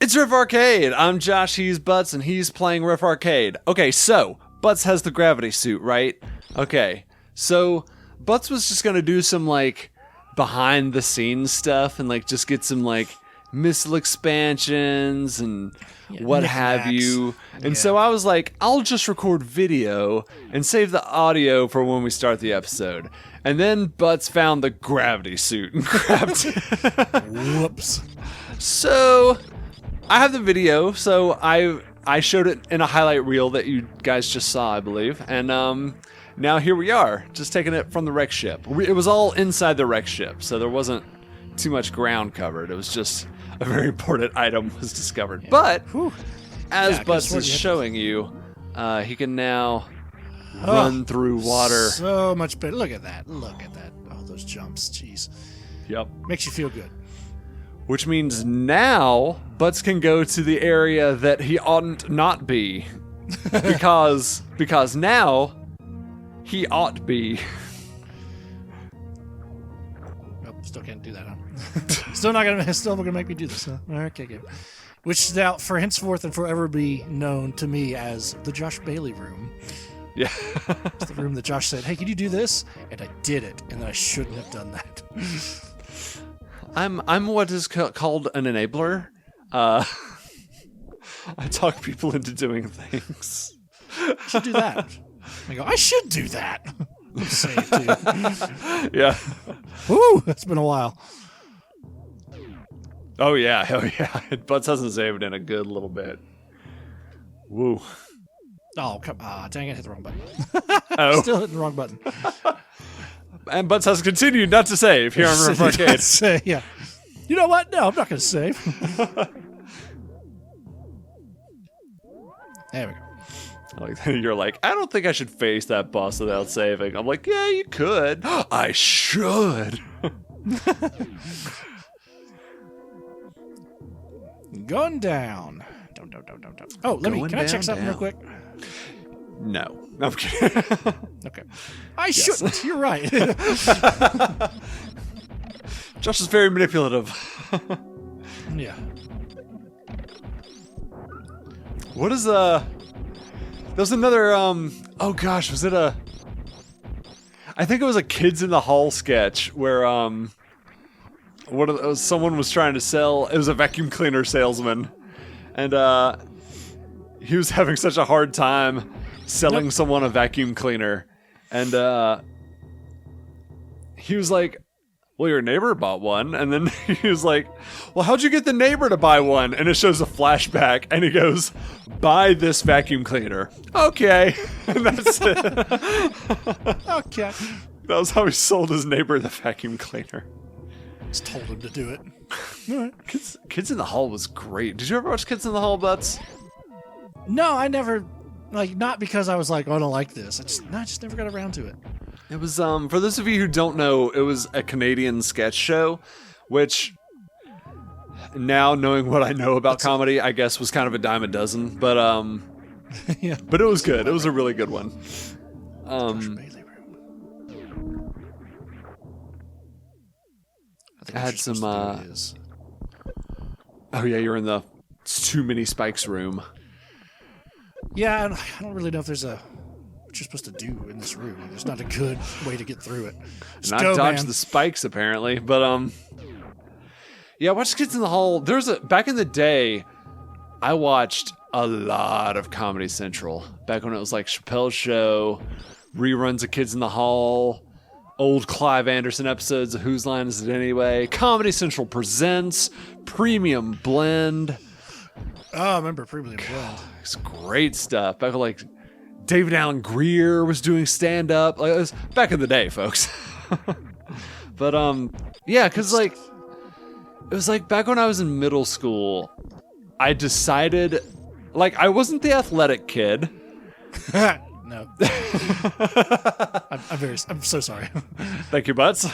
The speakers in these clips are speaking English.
It's Riff Arcade. I'm Josh, he's Butts, and he's playing Riff Arcade. Okay, so, Butts has the gravity suit, right? Okay, so, Butts was just gonna do some, like, behind-the-scenes stuff, and, like, just get some, like, missile expansions, and what have you. And so I was like, I'll just record video, and save the audio for when we start the episode. And then Butts found the gravity suit, and grabbed it. Whoops. So... I have the video, so I showed it in a highlight reel that you guys just saw, I believe, and now here we are, just taking it from the wreck ship. It was all inside the wreck ship, so there wasn't too much ground covered. It was just a very important item was discovered. Yeah. But as Butts is showing you, he can now run through water. So much better. Look at that. Look at that. Oh, those jumps. Jeez. Yep. Makes you feel good. Which means now Butts can go to the area that he oughtn't not be. because now he ought be. Nope, still can't do that, huh? Still gonna make me do this, huh? Okay, good. Which now for henceforth and forever be known to me as the Josh Bailey room. Yeah. It's the room that Josh said, "Hey, can you do this?" And I did it, and I shouldn't have done that. I'm what is called an enabler. I talk people into doing things. You should do that. I go, I should do that. I'm saying it too. Yeah. Woo! It's been a while. Oh yeah, Butts hasn't saved in a good little bit. Woo. Oh, come on. Dang it, hit the wrong button. Oh. Still hitting the wrong button. And Butts has continued not to save here on Riff Arcade. Yeah. You know what? No, I'm not going to save. There we go. Like, you're like, I don't think I should face that boss without saving. I'm like, yeah, you could. I should. Going down. Don't. Oh, can I check something real quick? No. I'm kidding. Okay. I shouldn't. You're right. Josh is very manipulative. Yeah. What is there's another oh gosh, was it I think it was a Kids in the Hall sketch where someone was trying to sell, it was a vacuum cleaner salesman, and he was having such a hard time selling someone a vacuum cleaner, and he was like, well, your neighbor bought one, and then he was like, well, how'd you get the neighbor to buy one? And it shows a flashback, and he goes, buy this vacuum cleaner. Okay. And that's it. Okay. That was how he sold his neighbor the vacuum cleaner. Just told him to do it. All right. Kids in the Hall was great. Did you ever watch Kids in the Hall, Butts? No, I never, not because I was like, oh, I don't like this. I just never got around to it. It was, for those of you who don't know, it was a Canadian sketch show, which, now knowing what I know about comedy, I guess was kind of a dime a dozen, but, yeah. But it was good. It was a really good one. I had some, oh yeah, you're in the Too Many Spikes room. Yeah, I don't really know if there's what you're supposed to do in this room. There's not a good way to get through it. Just not dodge the spikes, apparently. But yeah, watch Kids in the Hall. Back in the day, I watched a lot of Comedy Central. Back when it was like Chappelle's Show, reruns of Kids in the Hall, old Clive Anderson episodes of Whose Line Is It Anyway? Comedy Central Presents, Premium Blend. Oh, I remember Premium Blend. It's great stuff. Back when like David Allen Greer was doing stand-up. Like, it was back in the day, folks. But, yeah, because, like, it was, like, back when I was in middle school, I decided, like, I wasn't the athletic kid. No. I'm so sorry. Thank you, Butts.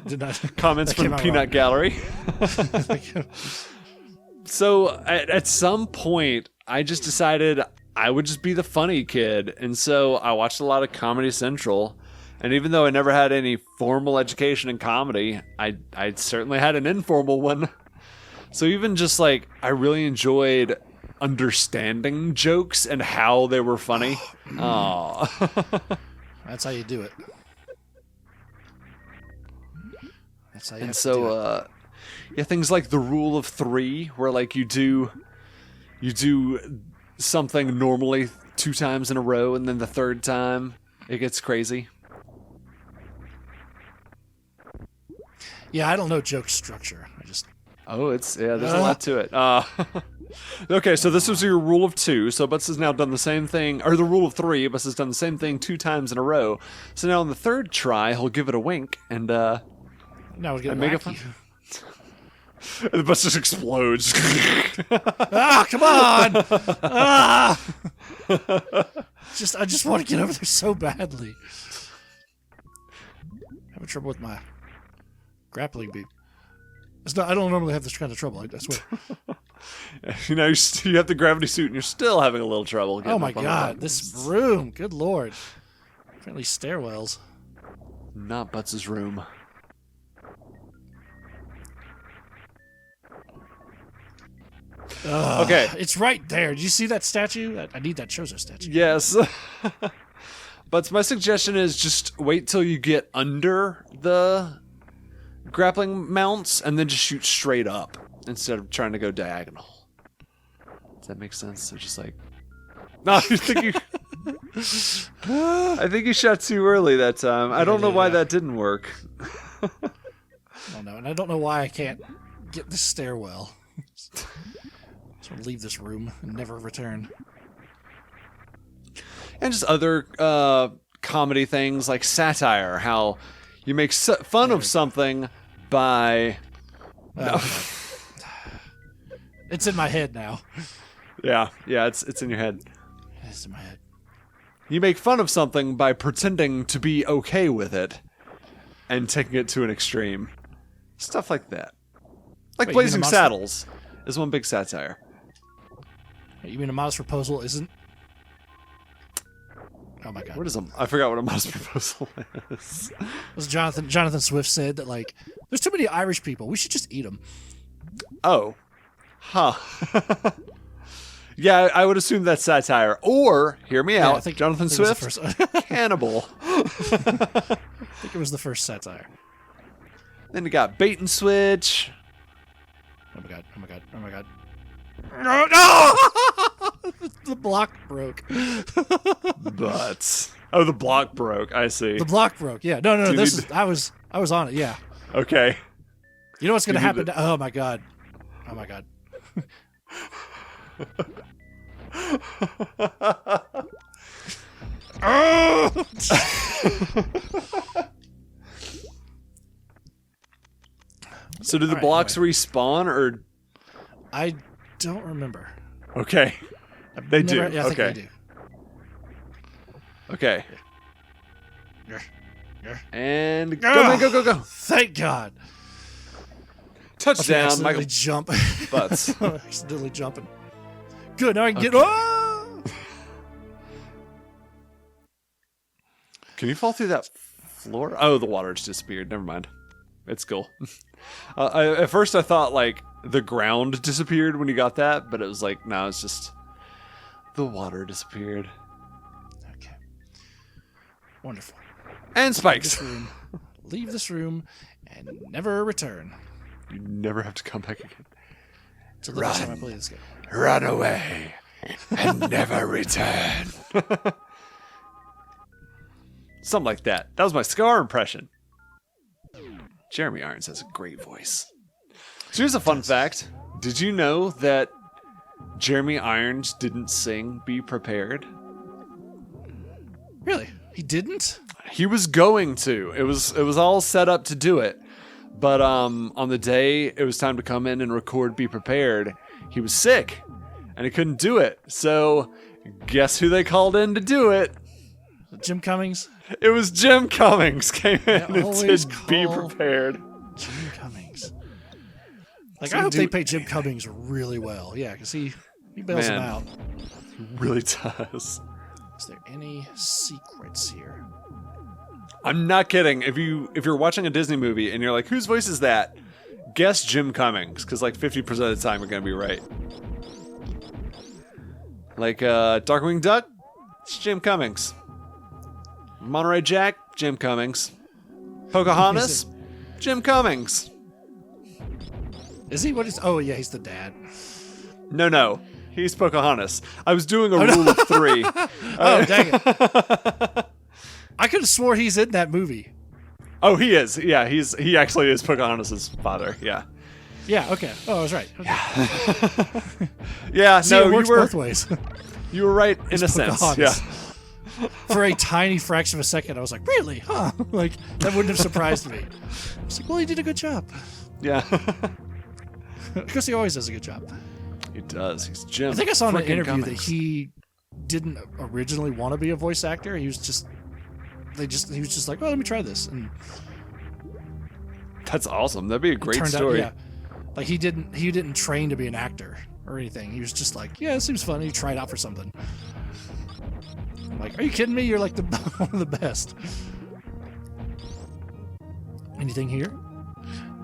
Did not. Comments from the Peanut Gallery. Thank you. So, at some point, I just decided I would just be the funny kid, and so I watched a lot of Comedy Central, and even though I never had any formal education in comedy, I certainly had an informal one. So even just like, I really enjoyed understanding jokes and how they were funny. Aww. That's how you do it. That's how you And have to so, do it. yeah, things like the rule of 3, where like you do something normally 2 times in a row, and then the 3rd time it gets crazy. Yeah, I don't know joke structure. I just There's a lot to it. Okay, so this was your rule of 2. So Butts has now done the same thing, or the rule of 3. Butts has done the same thing 2 times in a row. So now on the 3rd try, he'll give it a wink and now we're getting make it wacky. fun. And the bus just explodes. Ah, come on! Ah! I just want to get over there so badly. Having trouble with my grappling beam. I don't normally have this kind of trouble. I swear. You know, you have the gravity suit, and you're still having a little trouble. Oh my up on the god, buttons. this room! Good lord. Apparently stairwells. Not Butts' room. Okay. It's right there. Did you see that statue? I need that Chozo statue. Yes. But my suggestion is just wait till you get under the grappling mounts and then just shoot straight up instead of trying to go diagonal. Does that make sense? So just like... No, I think you shot too early that time. I don't know why that didn't work. I don't know, and I don't know why I can't get this stairwell. Just want to leave this room and never return. And just other comedy things like satire, how you make fun of something by... It's in my head now. Yeah, it's in your head. It's in my head. You make fun of something by pretending to be okay with it and taking it to an extreme. Stuff like that. Like Wait, Blazing Saddles is one big satire. You mean a modest proposal isn't? Oh my god. What is I forgot what a modest proposal is. It was Jonathan Swift said that, like, there's too many Irish people. We should just eat them. Oh. Huh. Yeah, I would assume that's satire. Or, hear me out, Jonathan Swift, cannibal. I think it was the first satire. Then you got Bait and Switch. Oh my god, oh my god, oh my god. No! The block broke. But... Oh, the block broke. I see. The block broke, yeah. No, I was on it, yeah. Okay. You know what's going to happen? Oh my god. Oh my god. So do the blocks respawn or? I don't remember. Okay. They do. Yeah, I think they do. Okay. Yeah. And go, man, go. Thank God. Touchdown, Michael. Jump. Butts. Accidentally jumping. Good. Now I can get. Oh! Can you fall through that floor? Oh, the water just disappeared. Never mind. It's cool. At first, I thought like the ground disappeared when you got that, but it was like, no, it's just the water disappeared. Okay. Wonderful. And spikes. Leave this room and never return. You never have to come back again. Till the next time I play this game. Run away and never return. Something like that. That was my Scar impression. Jeremy Irons has a great voice. So here's a fun fact. Did you know that Jeremy Irons didn't sing Be Prepared? Really? He didn't? He was going to. It was all set up to do it. But on the day it was time to come in and record Be Prepared, he was sick and he couldn't do it. So guess who they called in to do it? Jim Cummings? It was Jim Cummings came in and said Be Prepared. Jim Cummings. Like, I hope they pay Jim Cummings really well. Yeah, because he bails them out. He really does. Is there any secrets here? I'm not kidding. If you're watching a Disney movie and you're like, whose voice is that? guess Jim Cummings, because like 50% of the time you're gonna be right. Like Darkwing Duck, it's Jim Cummings. Monterey Jack, Jim Cummings. Pocahontas, Jim Cummings. Is he? What is? Oh yeah, he's the dad. No, he's Pocahontas. I was doing a rule of 3. Oh dang it! I could have swore he's in that movie. Oh, he is. Yeah, he actually is Pocahontas' father. Yeah. Yeah. Okay. Oh, I was right. Okay. Yeah. See, No, it works you were both ways. you were right in a sense. Yeah. For a tiny fraction of a second, I was like, "Really? Huh?" Like that wouldn't have surprised me. I was like, "Well, he did a good job." Yeah. Because he always does a good job. He does. He's Jim. I think I saw in an frickin' interview Cummings. that he didn't originally want to be a voice actor. He was just like, "Oh, let me try this." And That's awesome. That'd be a great turned story. out, yeah, like he didn't train to be an actor or anything. He was just like, "Yeah, it seems fun." He tried out for something. I'm like, "Are you kidding me? You're like the one of the best." Anything here?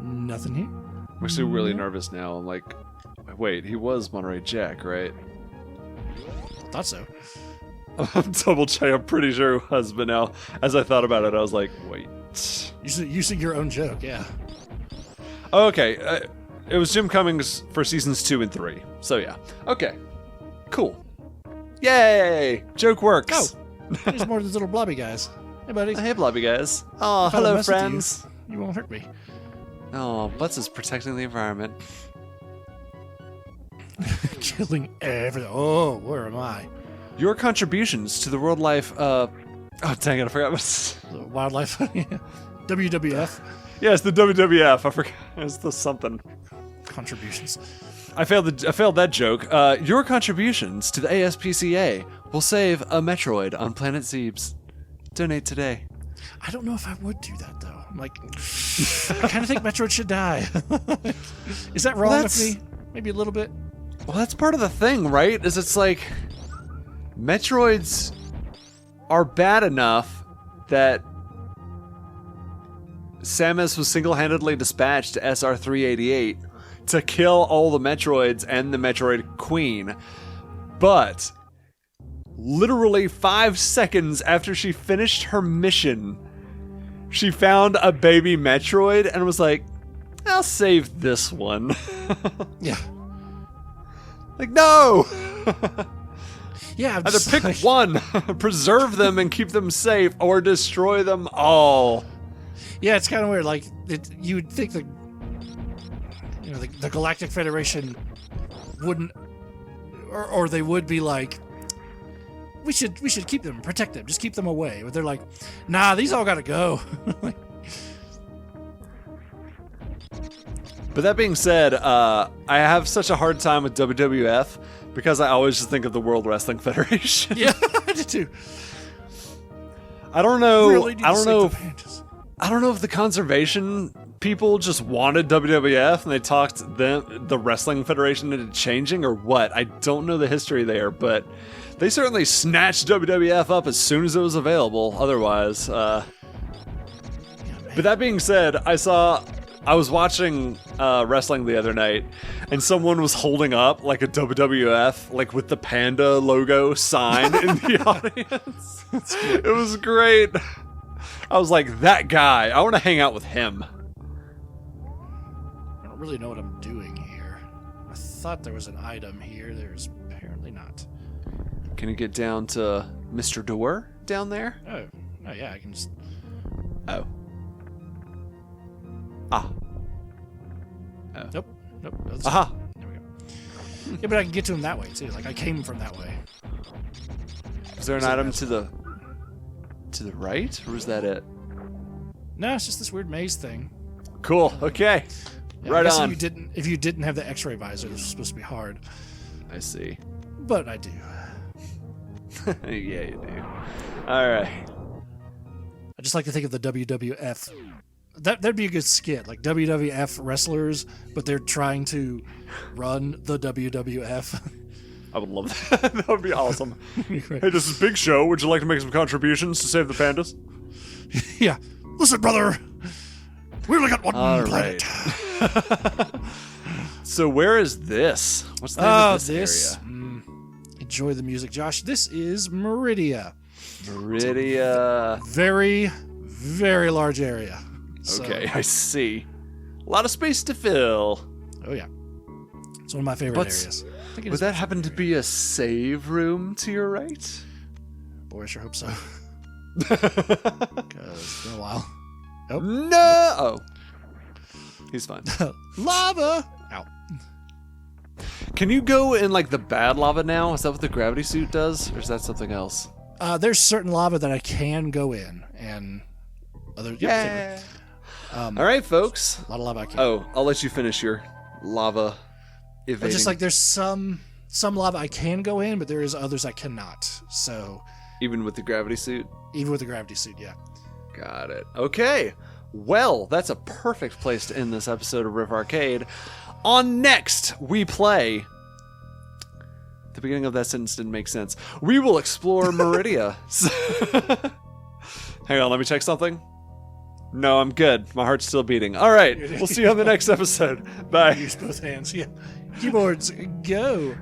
Nothing here. I'm actually really nervous now. I'm like, wait, he was Monterey Jack, right? Thought so. I'm double check. I'm pretty sure it was, but now, as I thought about it, I was like, wait. Using your own joke, yeah. Okay, it was Jim Cummings for seasons 2 and 3. So yeah. Okay. Cool. Yay! Joke works. Oh, there's more of these little blobby guys. Hey, buddy. Hey, blobby guys. Oh, If I don't hello, mess with friends. You won't hurt me. Oh, Butts is protecting the environment. Killing everything. Oh, where am I? Your contributions to the world life. Oh, dang it! I forgot. The wildlife. Yeah. WWF Yeah, it's the WWF. I forgot. It's the something. contributions. I failed that joke. Your contributions to the ASPCA will save a Metroid on planet Zebes. Donate today. I don't know if I would do that though. I'm like, I kind of think Metroid should die. Is that wrong with me? Maybe a little bit. Well, that's part of the thing, right? Is it's like Metroids are bad enough that Samus was single-handedly dispatched to SR-388 to kill all the Metroids and the Metroid Queen. But literally 5 seconds after she finished her mission, she found a baby Metroid and was like, I'll save this one. Yeah. Like, no! Yeah. I'm Either just pick like- one, preserve them and keep them safe, or destroy them all. Yeah, it's kind of weird. Like, you would think the Galactic Federation wouldn't, or they would be like, we should keep them, protect them, just keep them away. But they're like, nah, these all gotta go. Like, But that being said, I have such a hard time with WWF because I always just think of the World Wrestling Federation. yeah, I did too. I don't know. Really need I to don't save know. the pandas. I don't know if the conservation people just wanted WWF and they talked the Wrestling Federation into changing or what. I don't know the history there, but they certainly snatched WWF up as soon as it was available. Otherwise, but that being said, I was watching wrestling the other night, and someone was holding up like a WWF, like with the panda logo sign in the audience. It was great. I was like, that guy, I want to hang out with him. I don't really know what I'm doing here. I thought there was an item here. There's apparently not. Can you get down to Mr. Door down there? Oh yeah, I can just. Oh. Ah. Nope. That's- Aha. There we go. Yeah, but I can get to him that way too. Like I came from that way. Is there an item to the right, or was that it? No, it's just this weird maze thing. Cool. Okay. Yeah, Right I guess on. If you didn't have the X-ray visor, this was supposed to be hard. I see. But I do. Yeah, you do. All right. I just like to think of the WWF. That'd be a good skit, like WWF wrestlers, but they're trying to run the WWF. I would love that. That would be awesome. Great. Hey, this is Big Show. Would you like to make some contributions to save the pandas? Yeah. Listen, brother. We only got one All planet. right. So where is this? What's the name of this area? Enjoy the music, Josh. This is Meridia. Meridia. Very, very large area. Okay, I see. A lot of space to fill. Oh, yeah. It's one of my favorite areas. Would that happen to be a save room to your right? Boy, I sure hope so. Because it's been a while. Oh. No! Oh. He's fine. Lava! Ow. Can you go in, like, the bad lava now? Is that what the gravity suit does? Or is that something else? There's certain lava that I can go in, and other... Yeah. All right, folks. A lot of lava I can't. Oh, I'll let you finish your lava evading. But just like there's some lava I can go in, but there is others I cannot. So... Even with the gravity suit? Even with the gravity suit, yeah. Got it. Okay. Well, that's a perfect place to end this episode of Riff Arcade. On next, we play... The beginning of that sentence didn't make sense. We will explore Meridia. Hang on, let me check something. No, I'm good. My heart's still beating. All right. We'll see you on the next episode. Bye. Use both hands. Yeah. Keyboards, go.